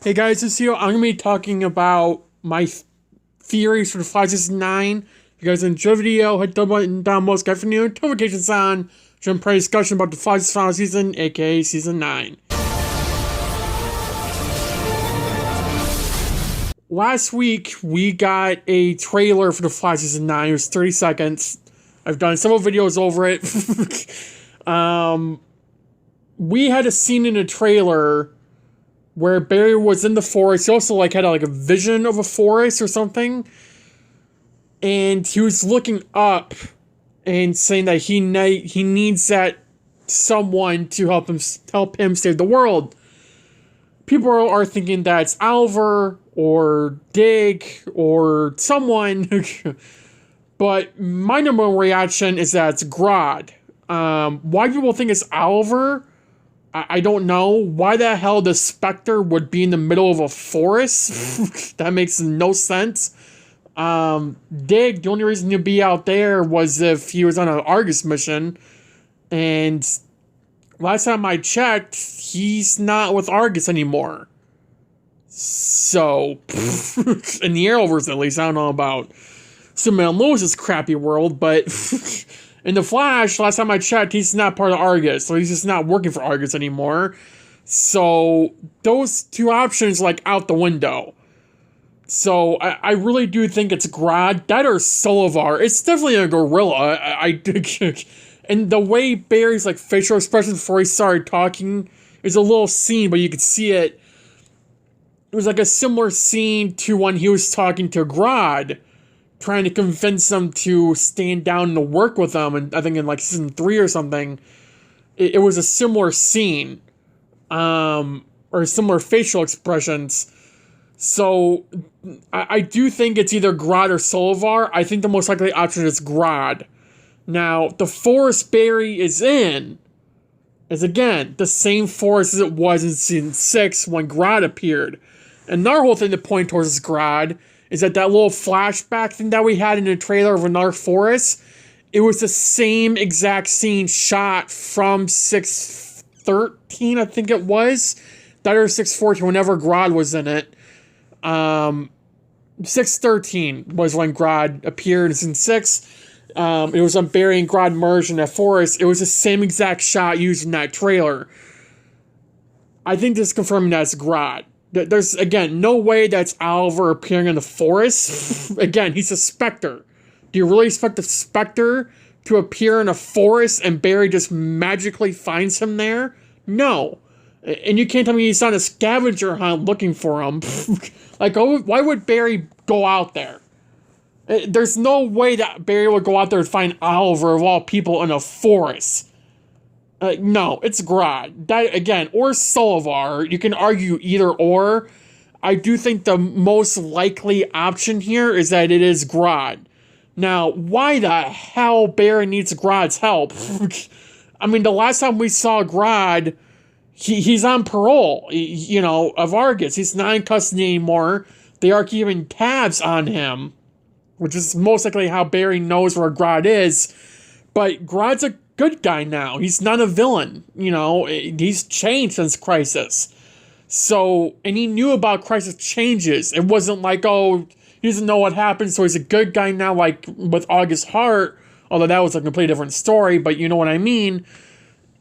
Hey guys, this here. I'm gonna be talking about my theories for the Flash Season 9. If you guys enjoy the video, hit the button down below, subscribe for new notifications on. Jump for a discussion about the Flash's final season, aka Season 9. Last week, we got a trailer for the Flash Season 9. It was 30 seconds. I've done several videos over it. We had a scene in the trailer where Barry was in the forest. He also had a vision of a forest or something. And he was looking up and saying that he needs that someone to help him save the world. People are thinking that it's Oliver or Dig or someone. But my number one reaction is that it's Grodd. Why people think it's Oliver, I don't know. Why the hell the Spectre would be in the middle of a forest? That makes no sense. Dig, the only reason he'd be out there was if he was on an Argus mission. And last time I checked, he's not with Argus anymore. So, in the Arrowverse at least, I don't know about Superman Lewis's crappy world, but in the Flash, last time I checked, he's not part of Argus, so he's just not working for Argus anymore. So those two options out the window. So I really do think it's Grodd, that or Solovar. It's definitely a gorilla. And the way Barry's facial expression before he started talking is a little scene, but you could see it. It was a similar scene to when he was talking to Grodd, trying to convince them to stand down and to work with them, and I think in season 3 or something, it was a similar scene, or similar facial expressions. So I do think it's either Grodd or Solovar. I think the most likely option is Grodd. Now, the forest Barry is in is again the same forest as it was in season 6 when Grodd appeared. Another whole thing to point towards is Grodd is that little flashback thing that we had in the trailer of another forest, it was the same exact scene shot from 613, I think it was. That or 614, whenever Grodd was in it. 613 was when Grodd appeared in season 6. It was when Barry and Grodd merged in that forest. It was the same exact shot used in that trailer. I think this is confirming that it's Grodd. There's, again, no way that's Oliver appearing in the forest. Again, he's a Spectre. Do you really expect the Spectre to appear in a forest and Barry just magically finds him there? No. And you can't tell me he's on a scavenger hunt looking for him. Why would Barry go out there? There's no way that Barry would go out there and find Oliver, of all people, in a forest. No, it's Grodd. That, again, or Solovar. You can argue either or. I do think the most likely option here is that it is Grodd. Now, why the hell Barry needs Grodd's help? I mean, the last time we saw Grodd, he's on parole, of Argus. He's not in custody anymore. They are keeping tabs on him, which is most likely how Barry knows where Grodd is. But Grodd's a good guy now. He's not a villain. He's changed since Crisis. So, and he knew about Crisis changes. It wasn't he doesn't know what happened, so he's a good guy now, with August Hart. Although that was a completely different story, but you know what I mean.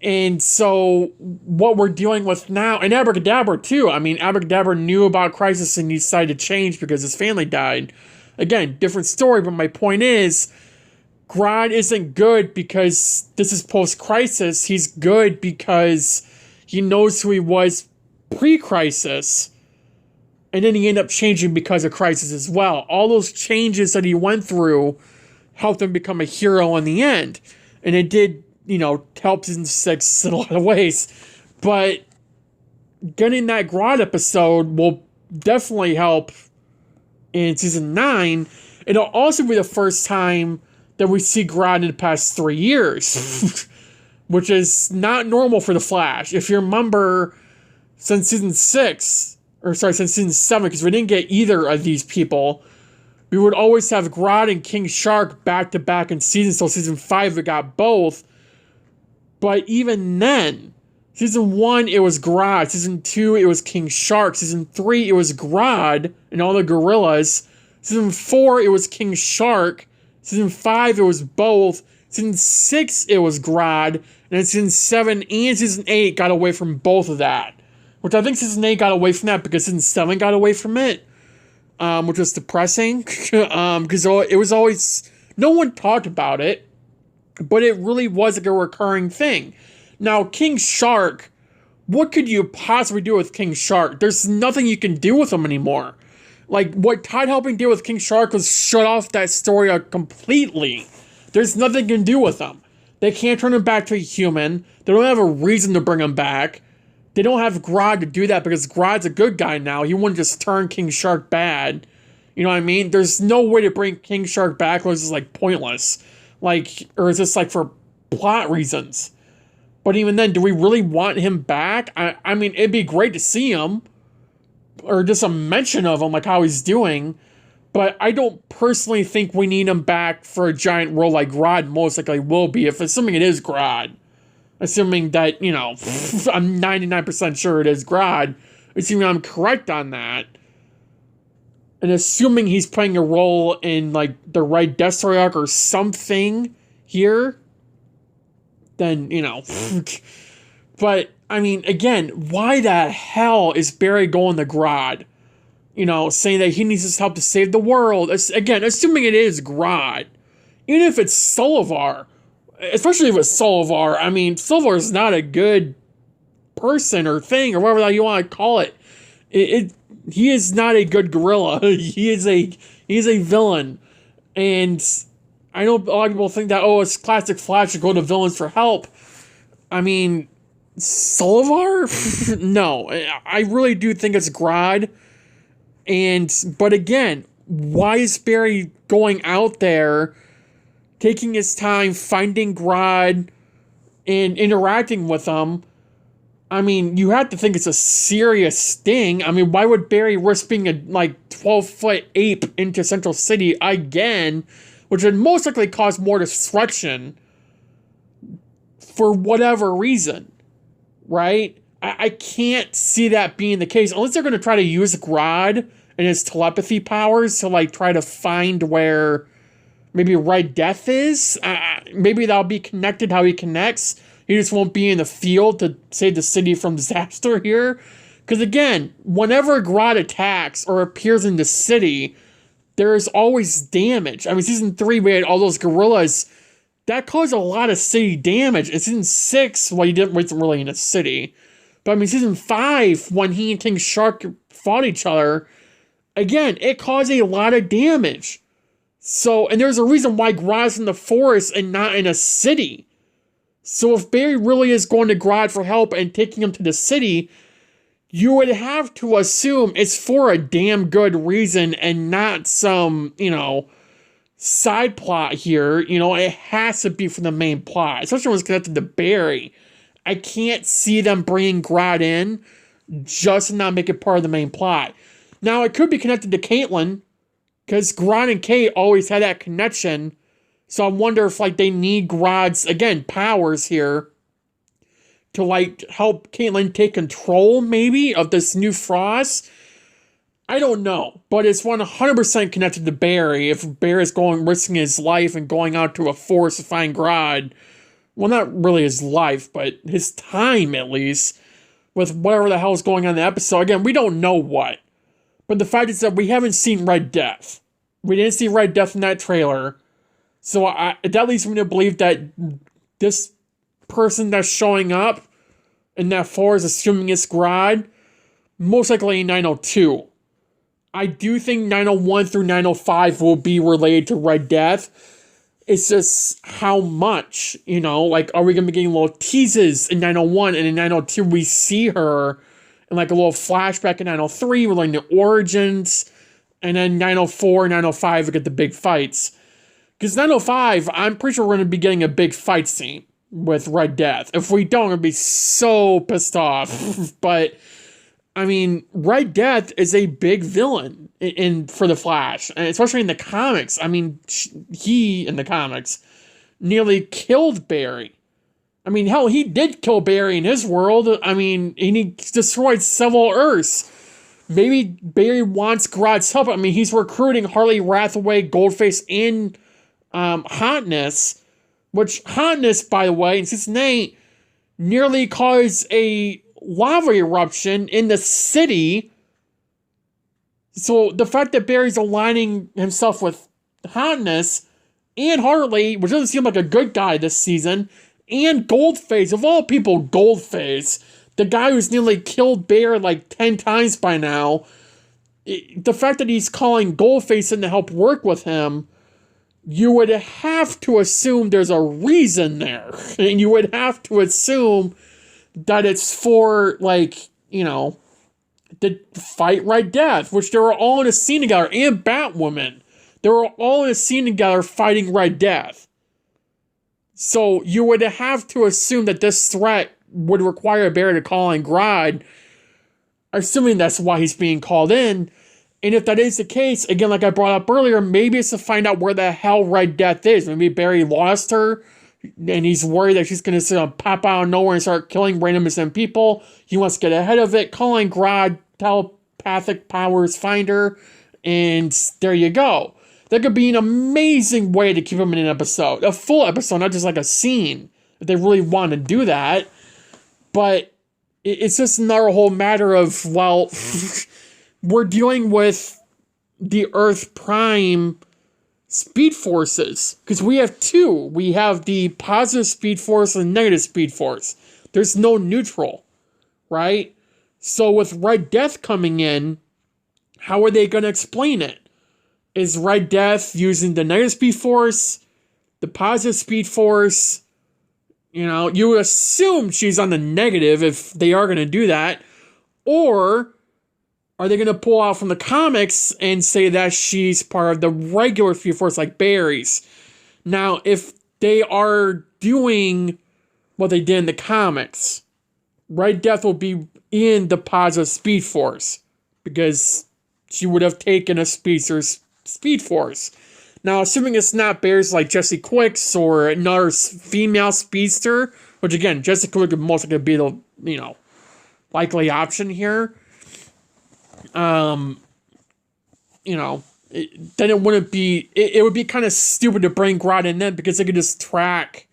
And so, what we're dealing with now, and Abracadabra too. I mean, Abracadabra knew about Crisis and he decided to change because his family died. Again, different story, but my point is, Grodd isn't good because this is post-Crisis. He's good because he knows who he was pre-Crisis. And then he ended up changing because of Crisis as well. All those changes that he went through helped him become a hero in the end. And it did, help season 6 in a lot of ways. But getting that Grodd episode will definitely help in season 9. It'll also be the first time that we see Grodd in the past 3 years, which is not normal for the Flash. If you remember, since season 7, because we didn't get either of these people, we would always have Grodd and King Shark back to back in seasons. So season 5 we got both, but even then, Season 1, it was Grodd. Season 2, it was King Shark. Season 3, it was Grodd and all the gorillas. Season 4, it was King Shark. Season 5, it was both. Season 6, it was Grodd. And then Season 7 and Season 8 got away from both of that. Which I think Season 8 got away from that because Season 7 got away from it. Which was depressing. Because it was always... No one talked about it. But it really was like a recurring thing. Now, King Shark, what could you possibly do with King Shark? There's nothing you can do with him anymore. Like, what Todd Helping did with King Shark was shut off that story completely. There's nothing you can do with him. They can't turn him back to a human. They don't have a reason to bring him back. They don't have Grodd to do that because Grodd's a good guy now. He wouldn't just turn King Shark bad. You know what I mean? There's no way to bring King Shark back or it's just, like, pointless. Like, or is this, like, for plot reasons? But even then, do we really want him back? I mean, it'd be great to see him. Or just a mention of him, like how he's doing. But I don't personally think we need him back for a giant role like Grodd most likely will be. If assuming it is Grodd. Assuming that, you know, I'm 99% sure it is Grodd. Assuming I'm correct on that. And assuming he's playing a role in, like, the Red Death Story arc or something here. Then, you know. But, I mean, again, why the hell is Barry going to Grodd? You know, saying that he needs his help to save the world. Again, assuming it is Grodd. Even if it's Solivar. Especially if it's Solivar. I mean, Solivar is not a good person or thing or whatever you want to call it. He is not a good gorilla. He is a villain. And I know a lot of people think that, oh, it's classic Flash to go to villains for help. I mean, Solivar? No, I really do think it's Grodd. But again, why is Barry going out there, taking his time, finding Grodd, and interacting with him? I mean, you have to think it's a serious sting. I mean, why would Barry risk being a, 12-foot ape into Central City again, which would most likely cause more destruction for whatever reason, right? I can't see that being the case, unless they're going to try to use Grodd and his telepathy powers to, try to find where maybe Red Death is. Maybe that'll be connected how he connects. He just won't be in the field to save the city from disaster here. Because again, whenever Grodd attacks or appears in the city, there is always damage. I mean, Season 3, we had all those gorillas. That caused a lot of city damage. In Season 6, well, he wasn't really in a city. But I mean, Season 5, when he and King Shark fought each other, again, it caused a lot of damage. So, and there's a reason why Grodd's in the forest and not in a city. So if Barry really is going to Grodd for help and taking him to the city, you would have to assume it's for a damn good reason and not some, side plot here. It has to be for the main plot, especially when it's connected to Barry. I can't see them bringing Grodd in just to not make it part of the main plot. Now, it could be connected to Caitlin, because Grodd and Kate always had that connection. So I wonder if, they need Grodd's, again, powers here to, help Caitlin take control, maybe, of this new Frost. I don't know, but it's 100% connected to Barry. If Barry's risking his life and going out to a forest to find Grodd, well, not really his life, but his time, at least, with whatever the hell is going on in the episode. Again, we don't know what. But the fact is that we haven't seen Red Death. We didn't see Red Death in that trailer. So that leads me to believe that this person that's showing up in that forest, assuming it's Grodd, most likely in 902. I do think 901 through 905 will be related to Red Death. It's just how much, are we going to be getting little teases in 901, and in 902 we see her in a little flashback in 903 with the origins, and then 904, 905 we get the big fights. Because 905, I'm pretty sure we're going to be getting a big fight scene with Red Death. If we don't, I'm going to be so pissed off. But, I mean, Red Death is a big villain for the Flash. And especially in the comics. I mean, he, in the comics, nearly killed Barry. I mean, hell, he did kill Barry in his world. I mean, and he destroyed several Earths. Maybe Barry wants Grodd's help. I mean, he's recruiting Harley Rathaway, Goldface, and Hotness. Which, Hotness, by the way, in season 8, nearly caused a lava eruption in the city. So the fact that Barry's aligning himself with Hotness and Harley, which doesn't seem like a good guy this season, and Goldface, of all people, Goldface, the guy who's nearly killed Bear like 10 times by now, the fact that he's calling Goldface in to help work with him, you would have to assume there's a reason there. And you would have to assume that it's for, like, you know, to fight Red Death, which they were all in a scene together, and Batwoman. They were all in a scene together fighting Red Death. So you would have to assume that this threat would require Barry to call in Grodd, assuming that's why he's being called in. And if that is the case, again, like I brought up earlier, maybe it's to find out where the hell Red Death is. Maybe Barry lost her, and he's worried that she's going to pop out of nowhere and start killing random innocent people. He wants to get ahead of it, calling Grodd, telepathic powers, find her, and there you go. That could be an amazing way to keep him in an episode. A full episode, not just like a scene, if they really want to do that. But it's just another whole matter of, well, we're dealing with the Earth Prime speed forces. Because we have two. We have the positive speed force and negative speed force. There's no neutral, right? So with Red Death coming in, how are they going to explain it? Is Red Death using the negative speed force, the positive speed force? You know, you would assume she's on the negative if they are going to do that. Or are they going to pull out from the comics and say that she's part of the regular speed force like Barry's? Now, if they are doing what they did in the comics, Red Death will be in the positive speed force because she would have taken a speedster's speed force. Now, assuming it's not Bears like Jesse Quicks or another female speedster, which again, Jesse Quick would most likely be the, you know, likely option here. You know, then it wouldn't be, it would be kind of stupid to bring Grodd in then because they could just track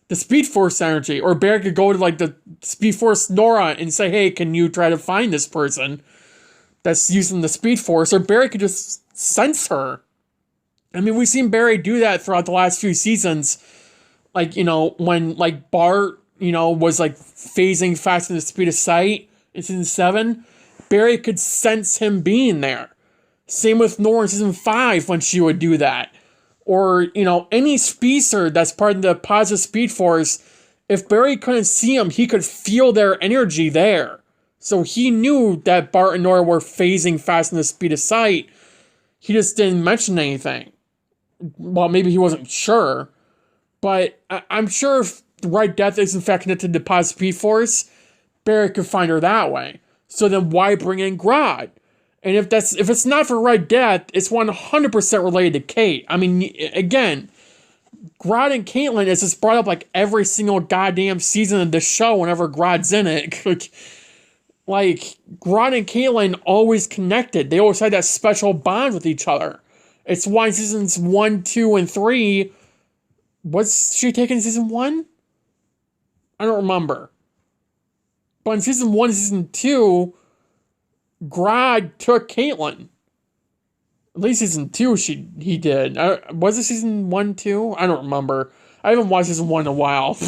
the Speed Force energy. Or Bear could go to like the Speed Force Nora and say, hey, can you try to find this person that's using the Speed Force? Or Barry could just sense her. I mean, we've seen Barry do that throughout the last few seasons. Like, you know, when like Bart, you know, was like phasing fast in the speed of sight in season 7, Barry could sense him being there. Same with Nora in season 5 when she would do that. Or, you know, any speedster that's part of the positive speed force, if Barry couldn't see him, he could feel their energy there. So he knew that Bart and Nora were phasing fast in the speed of sight. He just didn't mention anything. Well, maybe he wasn't sure. But I'm sure if Red Death is in fact connected to positive speed force, Barry could find her that way. So then why bring in Grodd? And if it's not for Red Death, it's 100% related to Kate. I mean, again, Grodd and Caitlin is just brought up like every single goddamn season of the show whenever Grodd's in it. Like, Grodd and Caitlin always connected. They always had that special bond with each other. It's why in seasons 1, 2, and 3, was she taken in season 1? I don't remember. But in season 1 and season 2, Grodd took Caitlin. At least season 2 he did. Was it season 1, 2? I don't remember. I haven't watched season 1 in a while.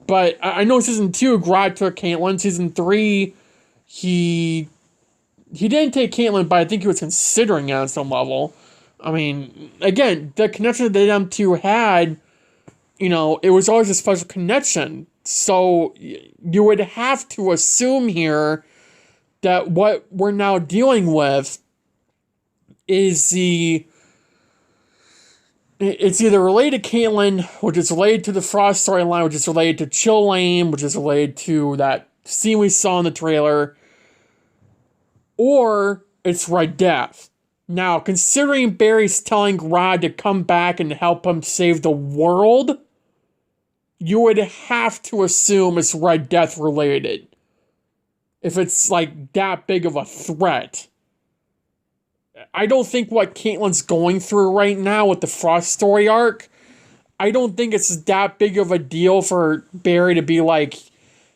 But I know season 2, Grodd took Caitlin. Season 3, he didn't take Caitlin, but I think he was considering it on some level. I mean, again, the connection that them two had, you know, it was always a special connection. So you would have to assume here that what we're now dealing with is it's either related to Caitlin, which is related to the Frost storyline, which is related to Chill Lane, which is related to that scene we saw in the trailer, or it's Red Death. Now, considering Barry's telling Grodd to come back and help him save the world, you would have to assume it's Red Death related. If it's like that big of a threat. I don't think what Caitlyn's going through right now with the Frost story arc, I don't think it's that big of a deal for Barry to be like,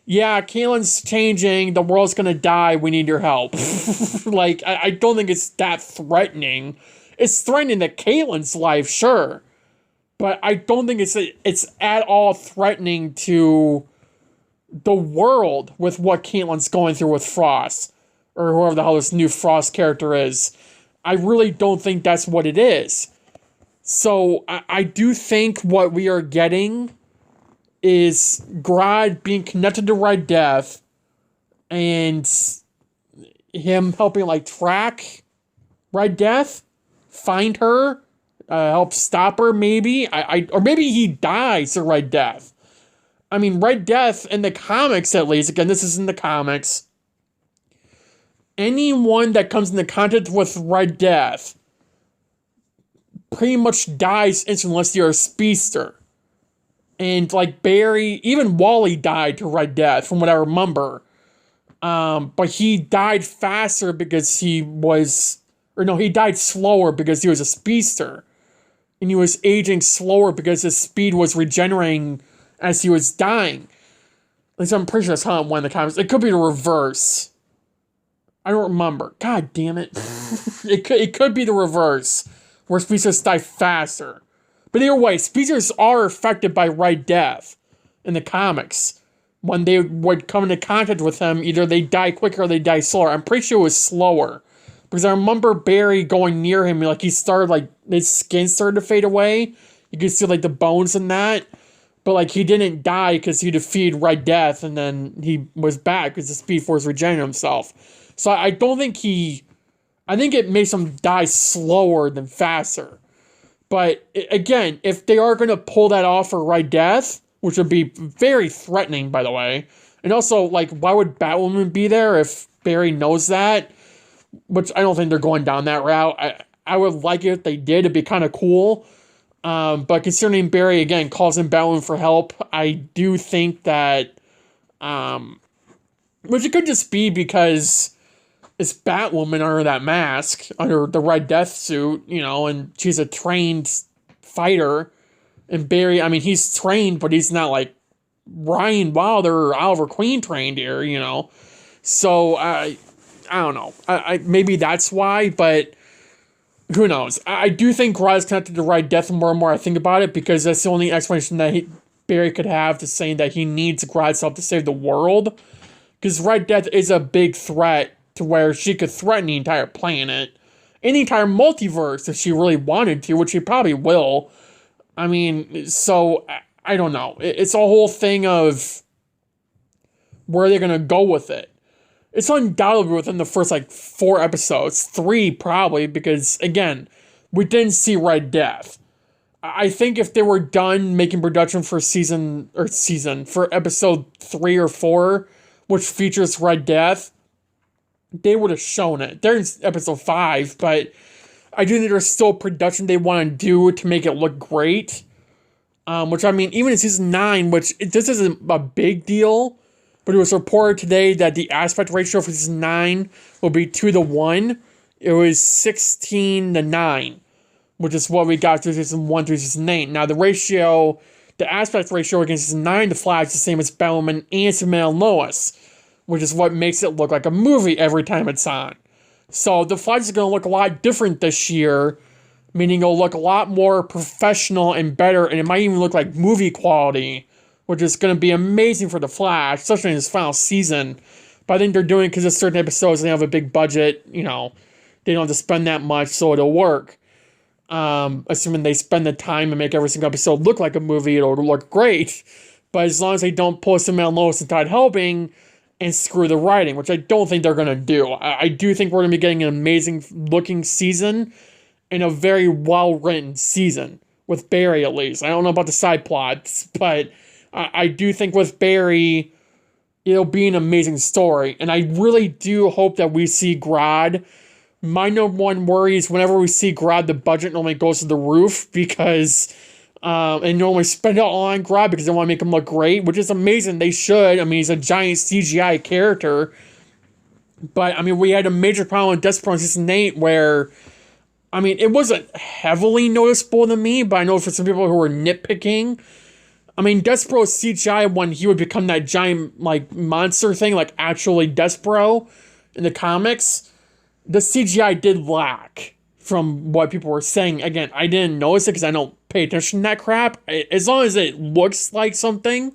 yeah, Caitlyn's changing, the world's gonna die, we need your help. Like, I don't think it's that threatening. It's threatening to Caitlyn's life, sure. But I don't think it's at all threatening to the world with what Caitlyn's going through with Frost. Or whoever the hell this new Frost character is. I really don't think that's what it is. So I do think what we are getting is Grodd being connected to Red Death and him helping like track Red Death, find her, help stop her maybe. Or maybe he dies to Red Death. I mean, Red Death in the comics at least, again, this is in the comics, anyone that comes into contact with Red Death pretty much dies instantly unless you're a speedster. And like Barry, even Wally died to Red Death from what I remember. But he died faster because he died slower because he was a speedster. And he was aging slower because his speed was regenerating as he was dying. At least I'm pretty sure that's how it went in the comics. It could be the reverse. I don't remember. God damn it. It could be the reverse, where speedsters die faster. But either way, speedsters are affected by Red Death in the comics. When they would come into contact with him, either they die quicker or they die slower. I'm pretty sure it was slower. Because I remember Barry going near him, like he started, like, his skin started to fade away. You could see, like, the bones in that. But, like, he didn't die because he defeated Red Death, and then he was back because the Speed Force regenerated himself. So I don't think I think it makes him die slower than faster. But, again, if they are going to pull that off for Red Death, which would be very threatening, by the way. And also, like, why would Batwoman be there if Barry knows that? Which I don't think they're going down that route. I would like it if they did. It'd be kind of cool. But considering Barry, again, calls in Batwoman for help, I do think that... which it could just be because it's Batwoman under that mask, under the Red Death suit, you know, and she's a trained fighter. And Barry, I mean, he's trained, but he's not like Ryan Wilder or Oliver Queen trained here, you know. So, I don't know. Maybe that's why, but who knows? I do think Grodd's connected to Red Death more and more I think about it, because that's the only explanation that Barry could have to saying that he needs Grodd's help to save the world. Because Red Death is a big threat to where she could threaten the entire planet, and the entire multiverse if she really wanted to, which she probably will. I mean, so, I don't know. It's a whole thing of where they're going to go with it. It's undoubtedly within the first, 4 episodes. 3, probably, because, again, we didn't see Red Death. I think if they were done making production for for episode 3 or 4, which features Red Death, they would have shown it. They're in episode 5, but I do think there's still production they want to do to make it look great. Which, I mean, even in season 9, which this isn't a big deal, but it was reported today that the aspect ratio for season 9 will be 2-1. It was 16-9, which is what we got through season 1 through season 8. Now, the aspect ratio against season 9, The Flash, is the same as Batwoman and Superman and Lois, which is what makes it look like a movie every time it's on. So, The Flash is going to look a lot different this year, meaning it'll look a lot more professional and better, and it might even look like movie quality, which is going to be amazing for The Flash, especially in his final season. But I think they're doing it because of certain episodes, they have a big budget, you know, they don't have to spend that much, so it'll work. Assuming they spend the time and make every single episode look like a movie, it'll look great. But as long as they don't pull Superman, Lois, and Todd helping and screw the writing, which I don't think they're going to do. I do think we're going to be getting an amazing looking season and a very well written season with Barry, at least. I don't know about the side plots, but I do think with Barry, it'll be an amazing story. And I really do hope that we see Grodd. My number one worry is whenever we see Grodd, the budget normally goes to the roof, because And normally spend it all on Grodd because they want to make him look great, which is amazing. They should. I mean, he's a giant CGI character. But, I mean, we had a major problem with Despero in Season 8 where, I mean, it wasn't heavily noticeable to me, but I know for some people who were nitpicking, I mean, Despero's CGI when he would become that giant, like, monster thing, like, actually Despero in the comics, the CGI did lack from what people were saying. Again, I didn't notice it because I don't pay attention to that crap. As long as it looks like something,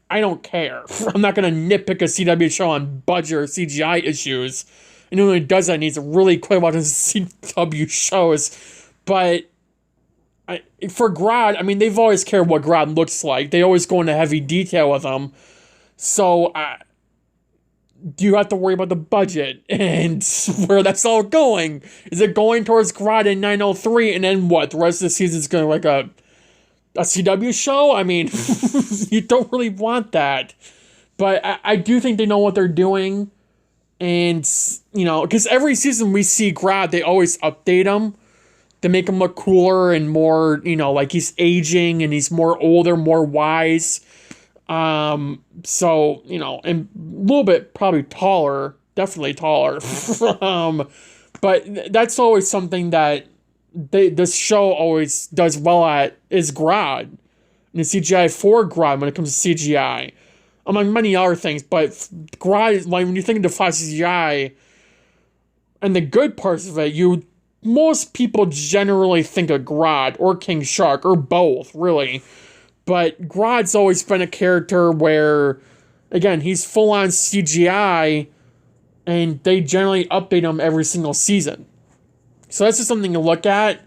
I don't care. I'm not going to nitpick a CW show on budget or CGI issues. Anyone who does that needs to really quit watching CW shows. But for Grodd, I mean, they've always cared what Grodd looks like. They always go into heavy detail with him. So, do you have to worry about the budget and where that's all going? Is it going towards Grodd in 903 and then what? The rest of the season is going to like a CW show? I mean, you don't really want that. But I do think they know what they're doing. And, you know, because every season we see Grodd, they always update him to make him look cooler and more, you know, like he's aging and he's more older, more wise. So, you know, and a little bit probably taller, definitely taller. But that's always something that this show always does well at is Grodd. And the CGI for Grodd when it comes to CGI. Among many other things, but Grodd, like when you think of the Flash CGI and the good parts of it, most people generally think of Grodd or King Shark or both, really. But Grodd's always been a character where, again, he's full-on CGI, and they generally update him every single season. So that's just something to look at.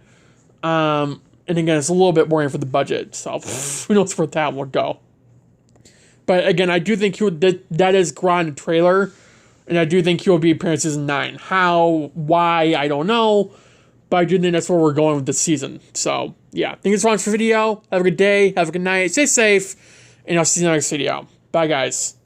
And again, it's a little bit worrying for the budget, so who knows where that will go. But again, I do think that is Grodd in the trailer, and I do think he will be appearing in Season 9. How, why, I don't know. But I do think that's where we're going with this season. So, yeah. Thank you so much for the video. Have a good day. Have a good night. Stay safe. And I'll see you in the next video. Bye, guys.